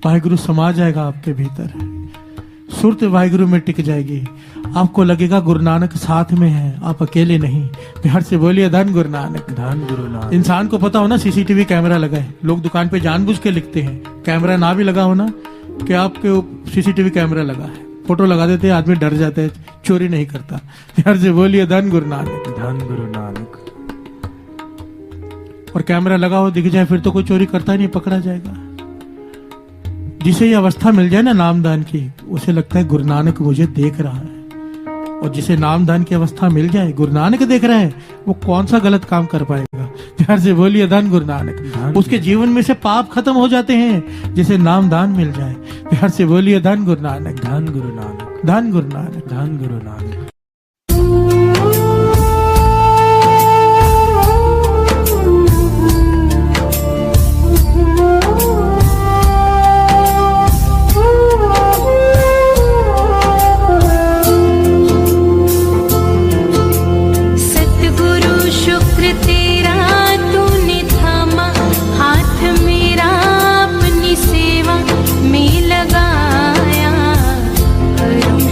वाहिगुरु समा जाएगा आपके भीतर, सुरत वाहिगुरु में टिक जाएगी। आपको लगेगा गुरु नानक साथ में है, आप अकेले नहीं। प्यार से बोलिए धन गुरु नानक। धन गुरु नानक। इंसान को पता हो ना सीसीटीवी कैमरा लगा है, लोग दुकान पे जानबूझ के लिखते हैं, कैमरा ना भी लगा हो ना कि आपके सीसीटीवी कैमरा लगा है, फोटो लगा देते हैं, आदमी डर जाता है, चोरी नहीं करता। प्यार से बोलिए धन गुरु नानक। धन गुरु नानक। और कैमरा लगा हो दिख जाए फिर तो कोई चोरी करता ही नहीं, पकड़ा जाएगा। जिसे ये अवस्था मिल जाए ना नामदान की, उसे लगता है गुरु नानक मुझे देख रहा है। और जिसे नामदान की अवस्था मिल जाए, गुरु नानक देख रहे हैं, वो कौन सा गलत काम कर पाएगा। प्यार से बोलिए धन गुरु नानक। उसके जीवन में से पाप खत्म हो जाते हैं जिसे नामदान मिल जाए। प्यार से बोलिए धन गुरु नानक। धन गुरु नानक। धन गुरु नानक। धन गुरु नानक।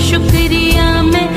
शुक्रिया मैं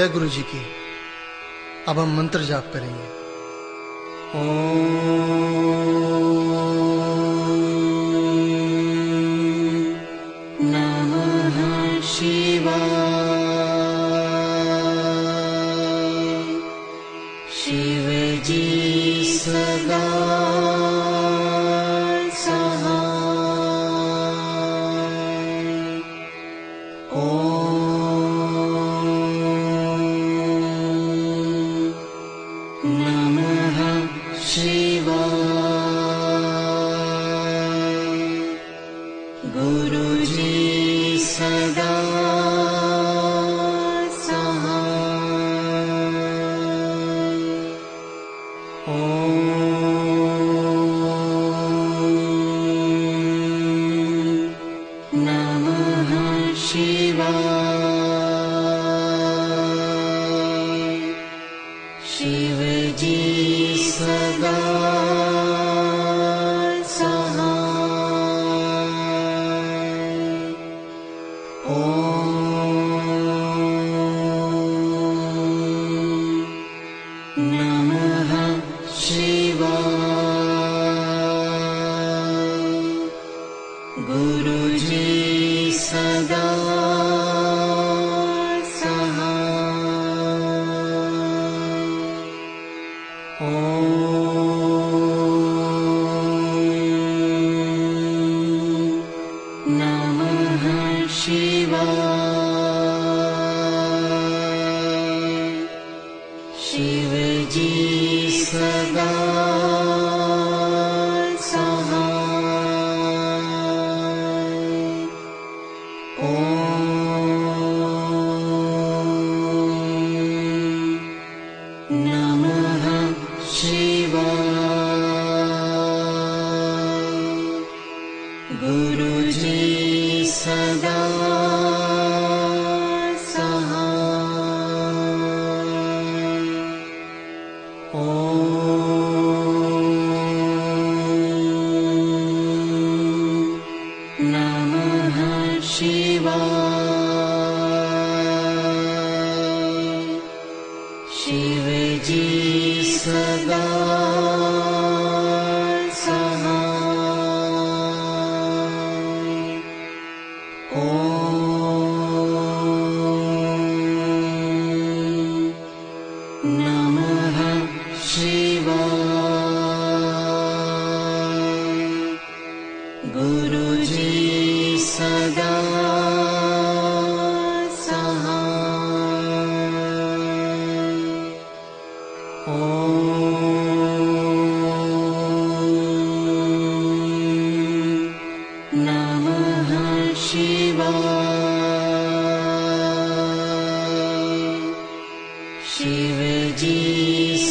जय गुरु जी की। अब हम मंत्र जाप करेंगे। नमः शिवाय। शिव जी सदा शिव जी सदा शिव जी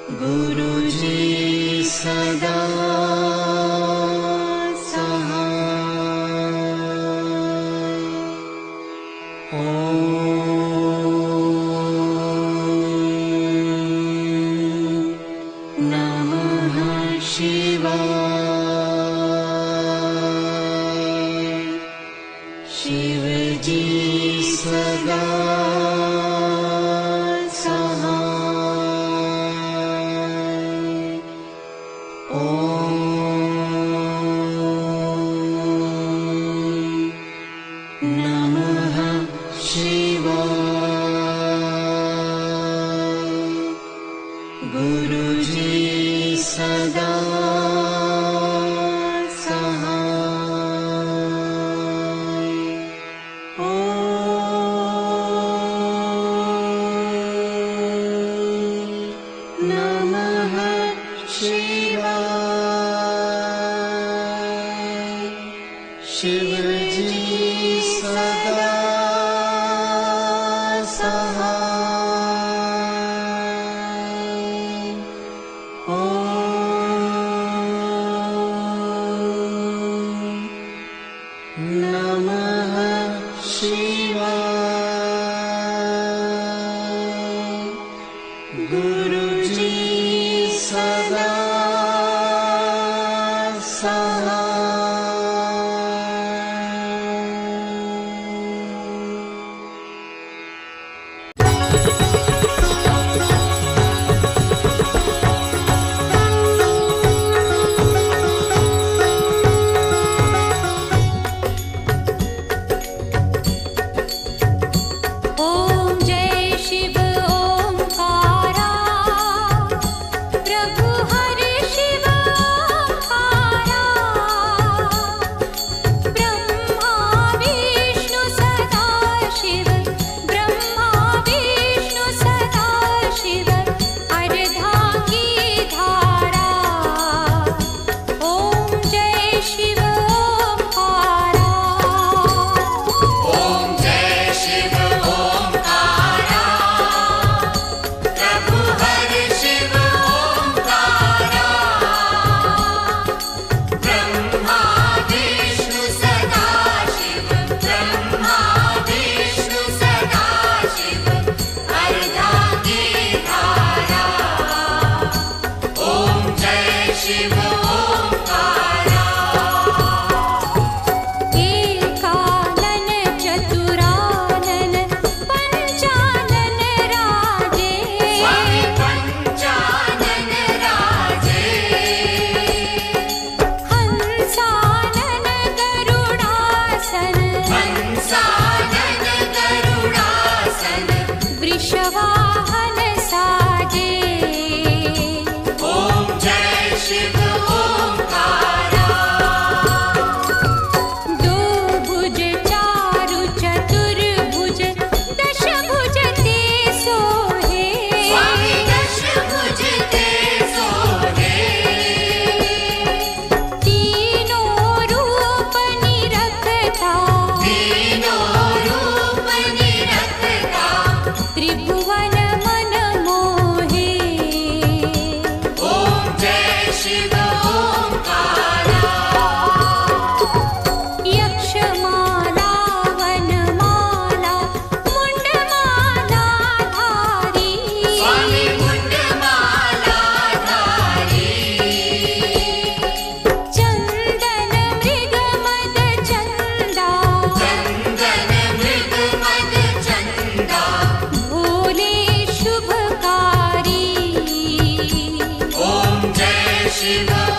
सदा शिव जी सदा गुरुजी सदा Shiva